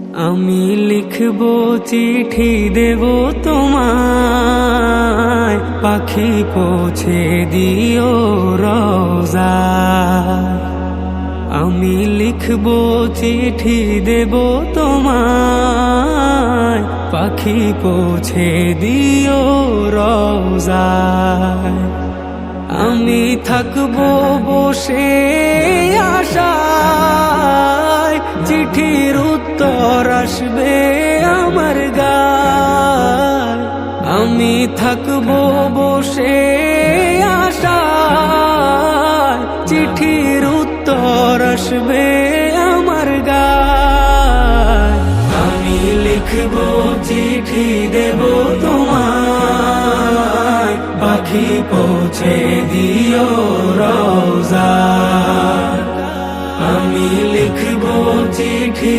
আমি লিখব চিঠি দেব তোমায়, পাখি পৌঁছে দিও রওজায়। আমি লিখব চিঠি দেব তোমায়, পাখি পৌঁছে দিও রওজায়। আমি থাকবো বসে আশায়, চিঠির উত্তর আসবে আমার গায়। আমি থাকবো বসে আশায়, চিঠির উত্তর আসবে আমার গায়। আমি লিখবো চিঠি দেব তোমায়, পাখি পৌঁছে দিও রওজায়। আমি লিখবো চিঠি